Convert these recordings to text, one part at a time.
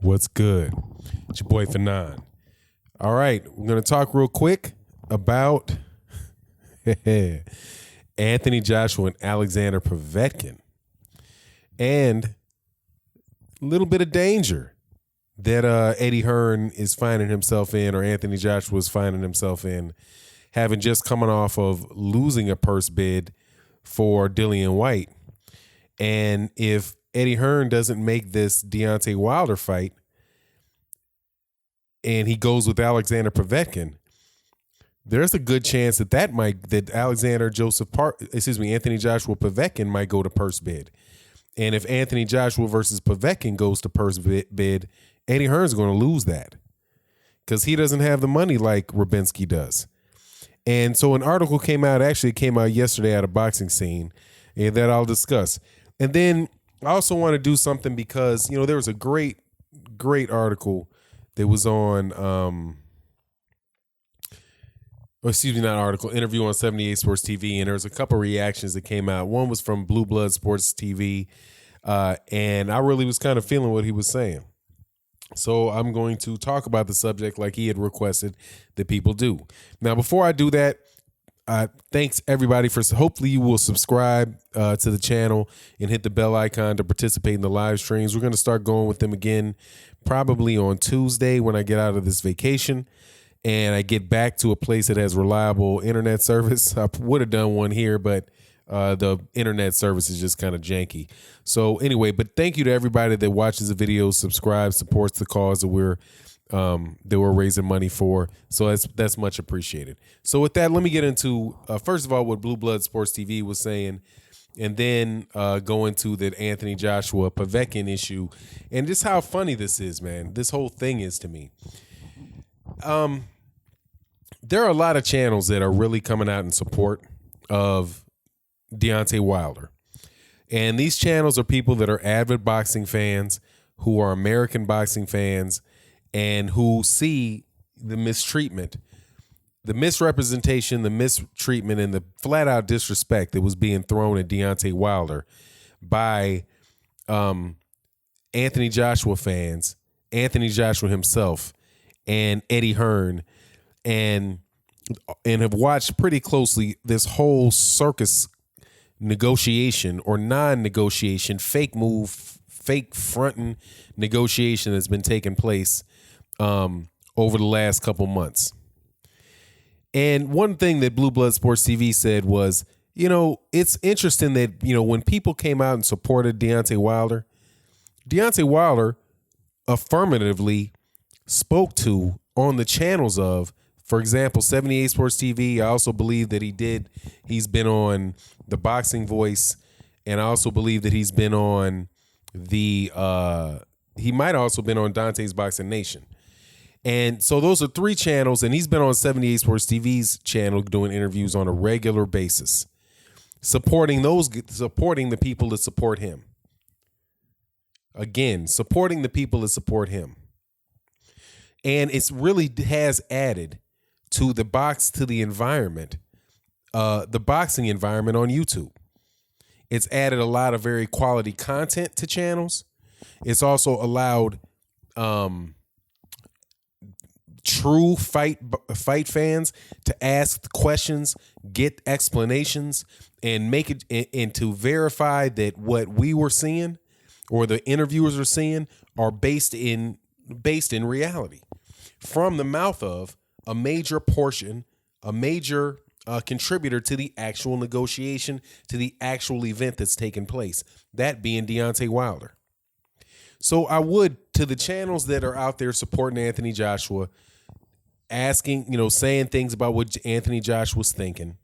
What's good? It's your boy Fanon. All right, we're going to talk real quick about Anthony Joshua and Alexander Povetkin and a little bit of danger that Eddie Hearn is finding himself in, or Anthony Joshua is finding himself in, having just coming off of losing a purse bid for Dillian White. And if Eddie Hearn doesn't make this Deontay Wilder fight and he goes with Alexander Povetkin, there's a good chance that Anthony Joshua Povetkin might go to purse bid. And if Anthony Joshua versus Povetkin goes to purse bid, Eddie Hearn's going to lose that because he doesn't have the money like Rubinski does. And so an article came out yesterday at a Boxing Scene, and that I'll discuss. And then I also want to do something because, there was a great article that was on, interview on 78 Sports TV, and there was a couple reactions that came out. One was from Blue Blood Sports TV, and I really was kind of feeling what he was saying. So I'm going to talk about the subject like he had requested that people do. Now, before I do that, thanks everybody hopefully you will subscribe to the channel and hit the bell icon to participate in the live streams. We're going to start going with them again probably on Tuesday when I get out of this vacation and I get back to a place that has reliable internet service. I would have done one here, but the internet service is just kind of janky. So anyway, but thank you to everybody that watches the videos, subscribes, supports the cause that we're raising money for. So that's much appreciated. So with that, let me get into first of all what Blue Blood Sports TV was saying, and then go into the Anthony Joshua Povetkin issue and just how funny this is, man. This whole thing is to me. There are a lot of channels that are really coming out in support of Deontay Wilder. And these channels are people that are avid boxing fans, who are American boxing fans, and who see the mistreatment, the misrepresentation, the mistreatment, and the flat-out disrespect that was being thrown at Deontay Wilder by Anthony Joshua fans, Anthony Joshua himself, and Eddie Hearn, and have watched pretty closely this whole circus negotiation or non-negotiation, fake move, fake fronting negotiation that's been taking place over the last couple months. And one thing that Blue Blood Sports TV said was, it's interesting that, when people came out and supported Deontay Wilder affirmatively spoke to on the channels of, for example, 78 Sports TV. I also believe that he's been on the Boxing Voice, and I also believe that he's been on he might have also been on Dante's Boxing Nation. And so those are three channels, and he's been on 78 Sports TV's channel doing interviews on a regular basis, supporting the people that support him. Again, supporting the people that support him. And it's really has added to the environment, the boxing environment on YouTube. It's added a lot of very quality content to channels. It's also allowed true fight fans to ask questions, get explanations, and make it and to verify that what we were seeing or the interviewers are seeing are based in reality from the mouth of a major contributor to the actual negotiation, to the actual event that's taking place, that being Deontay Wilder. So I would, to the channels that are out there supporting Anthony Joshua, asking, saying things about what Anthony Joshua's thinking,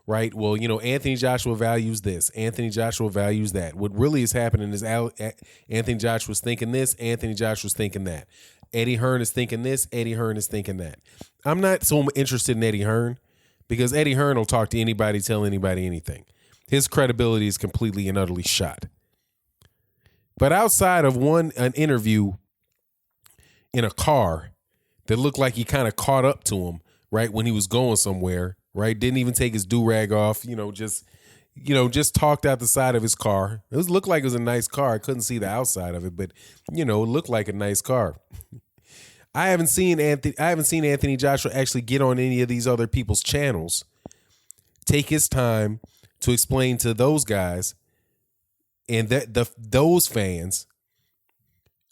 right? Well, Anthony Joshua values this. Anthony Joshua values that. What really is happening is Anthony Joshua's thinking this. Anthony Joshua's thinking that. Eddie Hearn is thinking this. Eddie Hearn is thinking that. I'm not so interested in Eddie Hearn because Eddie Hearn will talk to anybody, tell anybody anything. His credibility is completely and utterly shot. But outside of an interview in a car that looked like he kind of caught up to him, right, when he was going somewhere, right? Didn't even take his do-rag off, just just talked out the side of his car. Looked like it was a nice car. I couldn't see the outside of it, but it looked like a nice car. I haven't seen Anthony Joshua actually get on any of these other people's channels, take his time to explain to those guys and those fans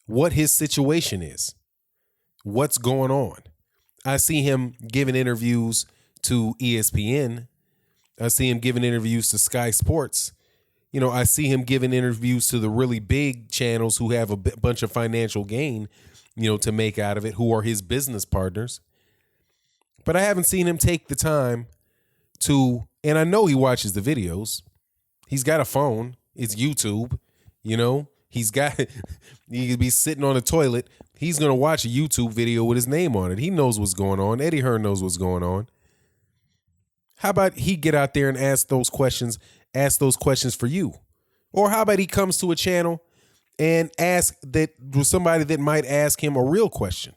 what his situation is, what's going on. I see him giving interviews to ESPN. I see him giving interviews to Sky Sports. I see him giving interviews to the really big channels who have a bunch of financial gain, to make out of it, who are his business partners. But I haven't seen him take the time to, and I know he watches the videos. He's got a phone. It's YouTube. He could be sitting on the toilet. He's going to watch a YouTube video with his name on it. He knows what's going on. Eddie Hearn knows what's going on. How about he get out there and ask those questions for you? Or how about he comes to a channel and ask somebody that might ask him a real question?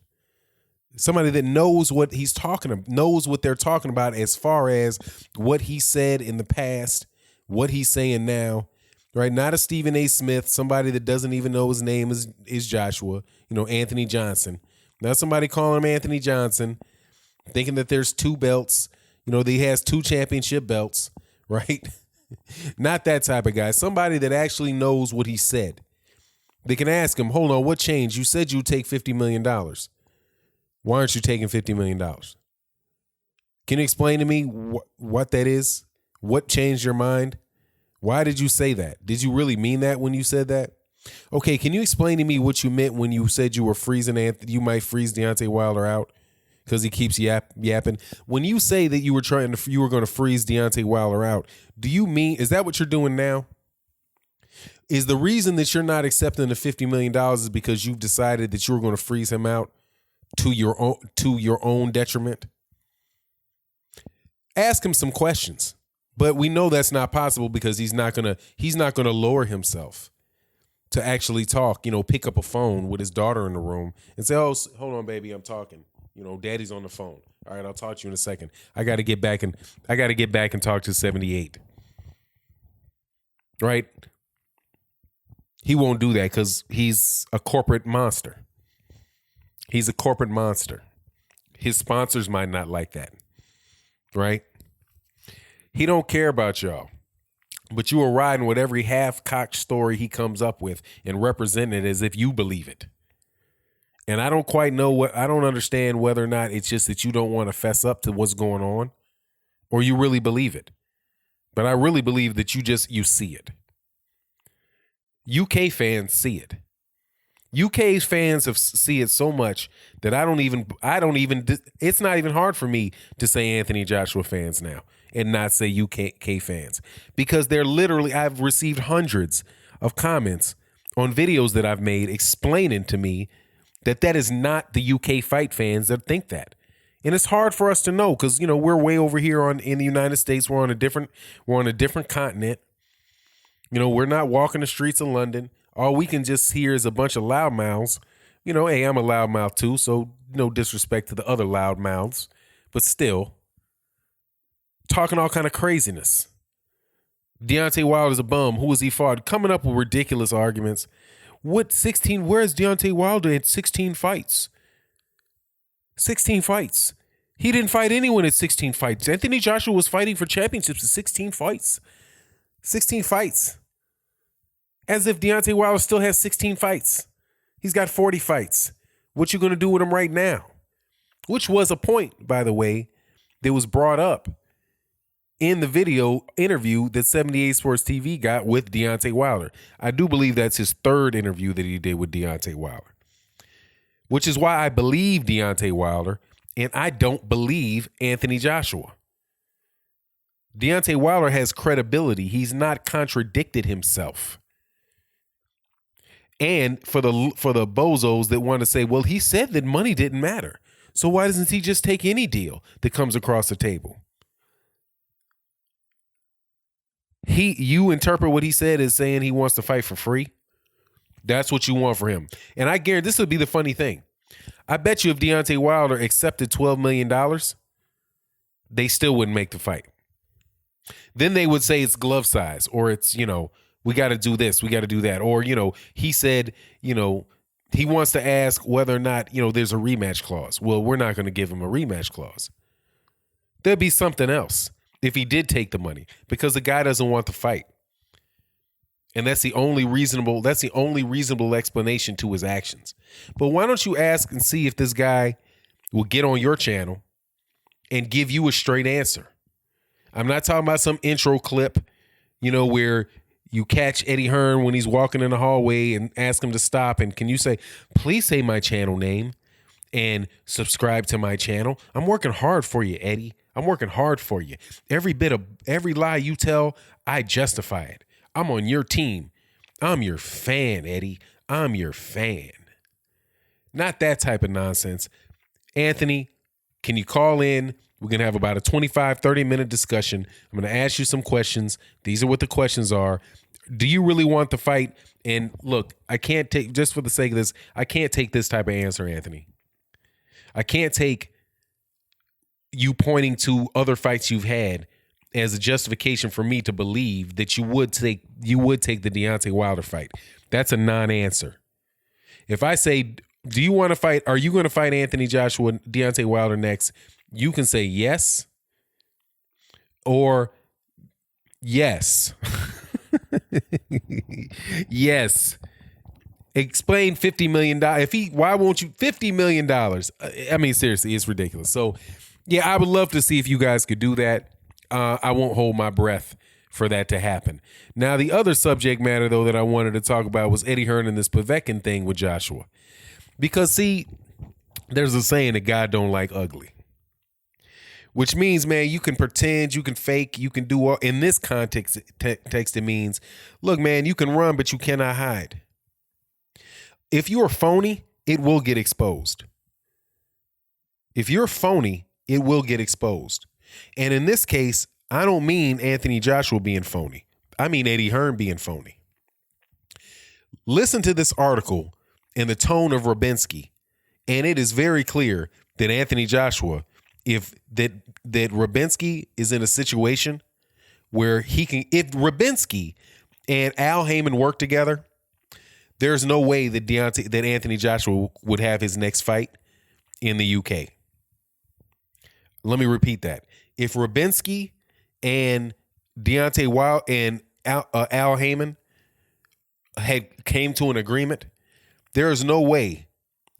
Somebody that knows what he's talking about, knows what they're talking about as far as what he said in the past, what he's saying now, right? Not a Stephen A. Smith, somebody that doesn't even know his name is Joshua, Anthony Johnson. Not somebody calling him Anthony Johnson, thinking that there's two belts, that he has 2 championship belts, right? Not that type of guy. Somebody that actually knows what he said. They can ask him, hold on, what changed? You said you'd take $50 million. Why aren't you taking $50 million? Can you explain to me what that is? What changed your mind? Why did you say that? Did you really mean that when you said that? Okay, can you explain to me what you meant when you said you were freezing you might freeze Deontay Wilder out because he keeps yapping? When you say that you were going to freeze Deontay Wilder out, is that what you're doing now? Is the reason that you're not accepting the $50 million is because you've decided that you were going to freeze him out to your own detriment? Ask him some questions. But we know that's not possible because he's not gonna lower himself to actually talk, pick up a phone with his daughter in the room and say, oh, hold on, baby, I'm talking. Daddy's on the phone. All right, I'll talk to you in a second. I got to get back and talk to 78. Right? He won't do that because he's a corporate monster. He's a corporate monster. His sponsors might not like that. Right? He don't care about y'all. But you are riding with every half-cocked story he comes up with and representing it as if you believe it. And I don't quite know I don't understand whether or not it's just that you don't want to fess up to what's going on or you really believe it. But I really believe that you see it. UK fans see it. UK fans see it so much that it's not even hard for me to say Anthony Joshua fans now and not say UK fans, because I've received hundreds of comments on videos that I've made explaining to me that is not the UK fight fans that think that. And it's hard for us to know because, we're way over here in the United States. We're on a different continent. We're not walking the streets of London. All we can just hear is a bunch of loudmouths. Hey, I'm a loudmouth too, so no disrespect to the other loudmouths, but still talking all kind of craziness. Deontay Wilder's a bum. Who has he fought? Coming up with ridiculous arguments. Where's Deontay Wilder at 16 fights? 16 fights. He didn't fight anyone at 16 fights. Anthony Joshua was fighting for championships at 16 fights. 16 fights. As if Deontay Wilder still has 16 fights. He's got 40 fights. What you going to do with him right now? Which was a point, by the way, that was brought up in the video interview that 78 Sports TV got with Deontay Wilder. I do believe that's his third interview that he did with Deontay Wilder. Which is why I believe Deontay Wilder and I don't believe Anthony Joshua. Deontay Wilder has credibility. He's not contradicted himself. And for the bozos that want to say, well, he said that money didn't matter. So why doesn't he just take any deal that comes across the table? You interpret what he said as saying he wants to fight for free. That's what you want for him. And I guarantee this would be the funny thing. I bet you if Deontay Wilder accepted $12 million, they still wouldn't make the fight. Then they would say it's glove size, or it's, we got to do this, we got to do that. Or, he said, he wants to ask whether or not, there's a rematch clause. Well, we're not going to give him a rematch clause. There'd be something else if he did take the money, because the guy doesn't want to fight. And that's the only reasonable explanation to his actions. But why don't you ask and see if this guy will get on your channel and give you a straight answer? I'm not talking about some intro clip, where you catch Eddie Hearn when he's walking in the hallway and ask him to stop. And can you say, please say my channel name and subscribe to my channel? I'm working hard for you, Eddie. I'm working hard for you. Every lie you tell, I justify it. I'm on your team. I'm your fan, Eddie. I'm your fan. Not that type of nonsense. Anthony, can you call in? We're going to have about a 25, 30-minute discussion. I'm going to ask you some questions. These are what the questions are. Do you really want the fight? And look, I can't take, just for the sake of this, I can't take this type of answer, Anthony. I can't take you pointing to other fights you've had as a justification for me to believe that you would take the Deontay Wilder fight. That's a non-answer. If I say, do you want to fight? Are you going to fight Anthony Joshua, Deontay Wilder next? You can say yes or yes. Yes. Explain $50 million. Why won't you $50 million? I mean, seriously, it's ridiculous. So yeah, I would love to see if you guys could do that. I won't hold my breath for that to happen. Now, the other subject matter, though, that I wanted to talk about was Eddie Hearn and this Povetkin thing with Joshua. Because, see, there's a saying that God don't like ugly. Which means, man, you can pretend, you can fake, you can do all. In this context, it means, look, man, you can run, but you cannot hide. If you're phony, it will get exposed. If you're phony, it will get exposed. And in this case, I don't mean Anthony Joshua being phony. I mean Eddie Hearn being phony. Listen to this article in the tone of Rubinsky, and it is very clear that Anthony Joshua, if Rubinsky is in a situation where if Rubinsky and Al Heyman work together, there's no way that Anthony Joshua would have his next fight in the UK. Let me repeat that. If Rubinsky and Deontay Wilder and Al Heyman had came to an agreement, there is no way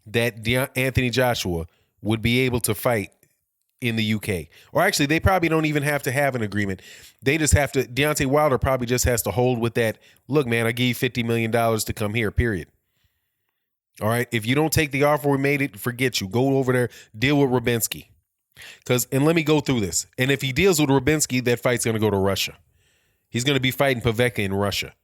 that Anthony Joshua would be able to fight in the UK. Or actually, they probably don't even have to have an agreement. They just have to, Deontay Wilder probably just has to hold with that, look, man, I give you $50 million to come here, period. All right? If you don't take the offer we made, it forget you. Go over there, deal with Rubinsky. And let me go through this. And if he deals with Rubinsky, that fight's going to go to Russia. He's going to be fighting Povetkin in Russia.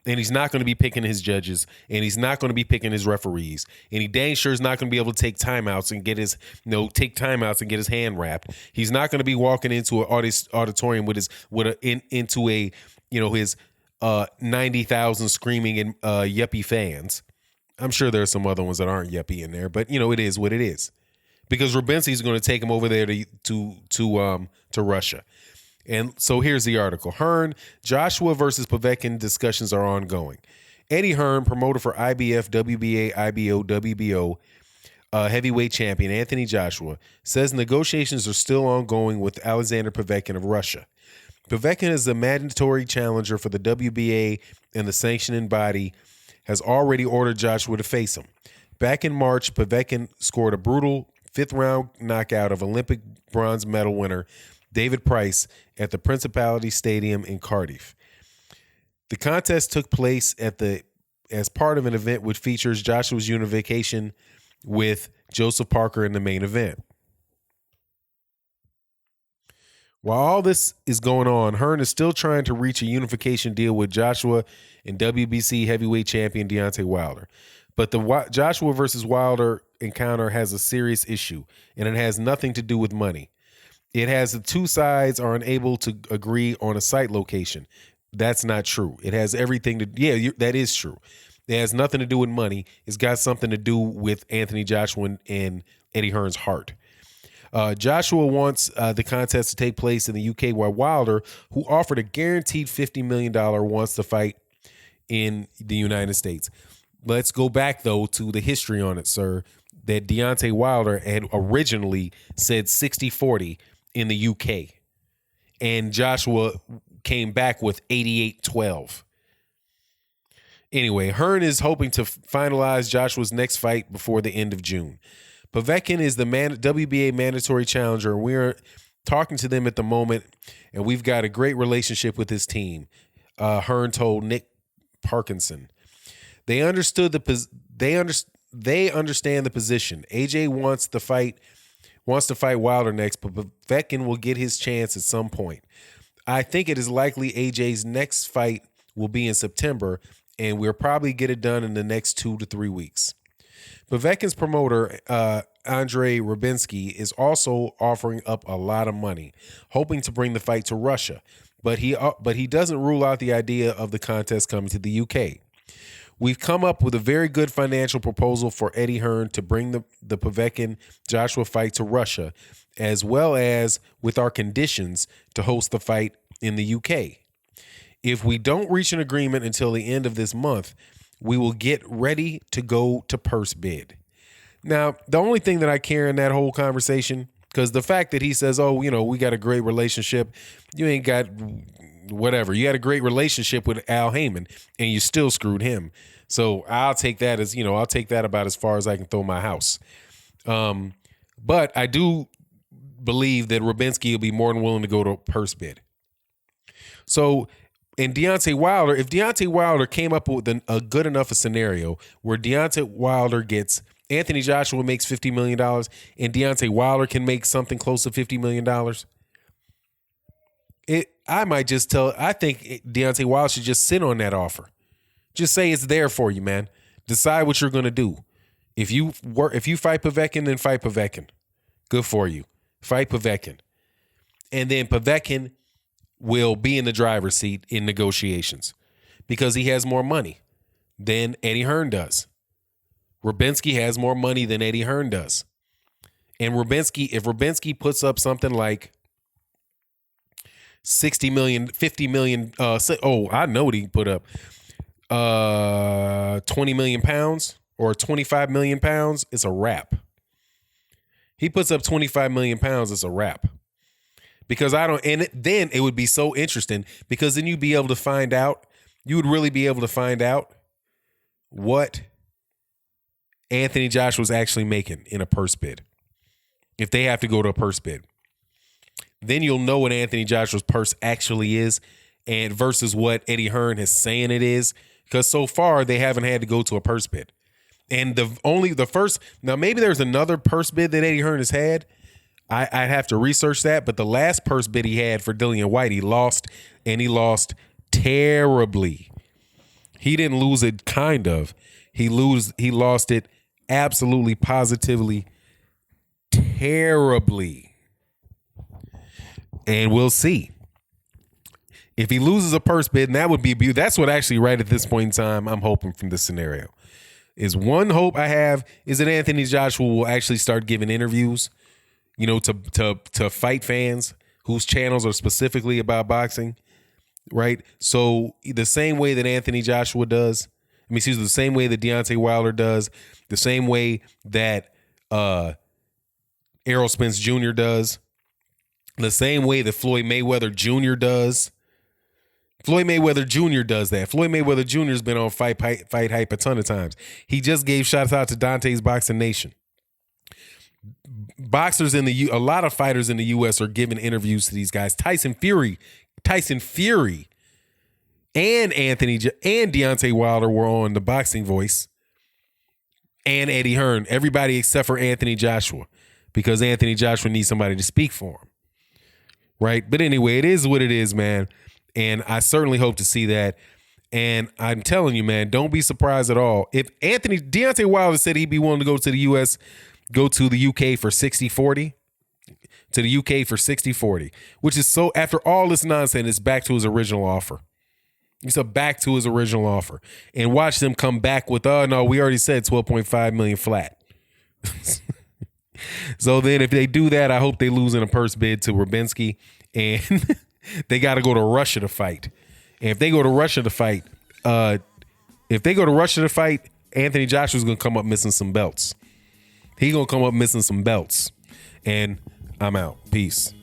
And he's not going to be picking his judges. And he's not going to be picking his referees. And he dang sure is not going to be able to take timeouts and get his, hand wrapped. He's not going to be walking into an auditorium with his 90,000 screaming and yuppie fans. I'm sure there are some other ones that aren't yuppie in there, but it is what it is. Because Rubinsky's going to take him over there to Russia. And so here's the article. Hearn, Joshua versus Povetkin discussions are ongoing. Eddie Hearn, promoter for IBF, WBA, IBO, WBO, heavyweight champion Anthony Joshua, says negotiations are still ongoing with Alexander Povetkin of Russia. Povetkin is the mandatory challenger for the WBA, and the sanctioning body has already ordered Joshua to face him. Back in March, Povetkin scored a brutal fifth-round knockout of Olympic bronze medal winner David Price at the Principality Stadium in Cardiff. The contest took place as part of an event which features Joshua's unification with Joseph Parker in the main event. While all this is going on, Hearn is still trying to reach a unification deal with Joshua and WBC heavyweight champion Deontay Wilder. But the Joshua versus Wilder encounter has a serious issue, and it has nothing to do with money. It has the two sides are unable to agree on a site location. That's not true. It has everything to, that is true. It has nothing to do with money. It's got something to do with Anthony Joshua and Eddie Hearn's heart. Joshua wants the contest to take place in the UK, while Wilder, who offered a guaranteed $50 million, wants to fight in the United States. Let's go back, though, to the history on it, sir, that Deontay Wilder had originally said 60-40 in the UK, and Joshua came back with 88-12. Anyway, Hearn is hoping to finalize Joshua's next fight before the end of June. Povetkin is the WBA mandatory challenger, and we're talking to them at the moment, and we've got a great relationship with his team, Hearn told Nick Parkinson. They understand the position. AJ wants to fight Wilder next, but Povetkin will get his chance at some point. I think it is likely AJ's next fight will be in September, and we'll probably get it done in the next 2 to 3 weeks. Povetkin's promoter, Andrei Rubinsky, is also offering up a lot of money, hoping to bring the fight to Russia, but he doesn't rule out the idea of the contest coming to the UK. We've come up with a very good financial proposal for Eddie Hearn to bring the Povetkin-Joshua fight to Russia, as well as with our conditions to host the fight in the UK. If we don't reach an agreement until the end of this month, we will get ready to go to purse bid. Now, the only thing that I care in that whole conversation, because the fact that he says, oh, we got a great relationship, you ain't got whatever. You had a great relationship with Al Heyman, and you still screwed him. So I'll take that as, I'll take that about as far as I can throw my house. But I do believe that Rubinsky will be more than willing to go to purse bid. So, and Deontay Wilder, if Deontay Wilder came up with a good enough a scenario where Deontay Wilder gets, Anthony Joshua makes $50 million and Deontay Wilder can make something close to $50 million, I think Deontay Wilder should just sit on that offer. Just say it's there for you, man. Decide what you're going to do. If you fight Povetkin, then fight Povetkin. Good for you. Fight Povetkin. And then Povetkin will be in the driver's seat in negotiations because he has more money than Eddie Hearn does. Rubinsky has more money than Eddie Hearn does. And if Rubinsky puts up something like 60 million, 50 million, I know what he put up. 20 million pounds or 25 million pounds, it's a wrap. He puts up 25 million pounds, it's a wrap. Because then it would be so interesting because then you'd be able to find out, you would really be able to find out what Anthony Joshua's actually making in a purse bid. If they have to go to a purse bid, then you'll know what Anthony Joshua's purse actually is and versus what Eddie Hearn is saying it is. Because so far they haven't had to go to a purse bid. And now maybe there's another purse bid that Eddie Hearn has had. I'd have to research that, but the last purse bid he had for Dillian White, he lost, and he lost terribly. He didn't lose it kind of. He lost it absolutely, positively, terribly. And we'll see. If he loses a purse bid, and that would be beautiful. That's what actually right at this point in time I'm hoping from this scenario. Is one hope I have is that Anthony Joshua will actually start giving interviews, to fight fans whose channels are specifically about boxing, right? So the same way that Anthony Joshua does, the same way that Deontay Wilder does, the same way that Errol Spence Jr. does, the same way that Floyd Mayweather Jr. does. Floyd Mayweather Jr. does that. Floyd Mayweather Jr. has been on Fight Hype a ton of times. He just gave shots out to Dante's Boxing Nation. Boxers a lot of fighters in the U.S. are giving interviews to these guys. Tyson Fury, and Deontay Wilder were on The Boxing Voice, and Eddie Hearn. Everybody except for Anthony Joshua, because Anthony Joshua needs somebody to speak for him, right? But anyway, it is what it is, man. And I certainly hope to see that. And I'm telling you, man, don't be surprised at all if Deontay Wilder said he'd be willing to go to the U.S. Go to the UK for 60-40, to the UK for 60-40, which is so, after all this nonsense, it's back to his original offer. It's back to his original offer. And watch them come back with, oh, no, we already said 12.5 million flat. So then if they do that, I hope they lose in a purse bid to Rubensky, and they got to go to Russia to fight. And if they go to Russia to fight, Anthony Joshua's going to come up missing some belts. He going to come up missing some belts. And I'm out. Peace.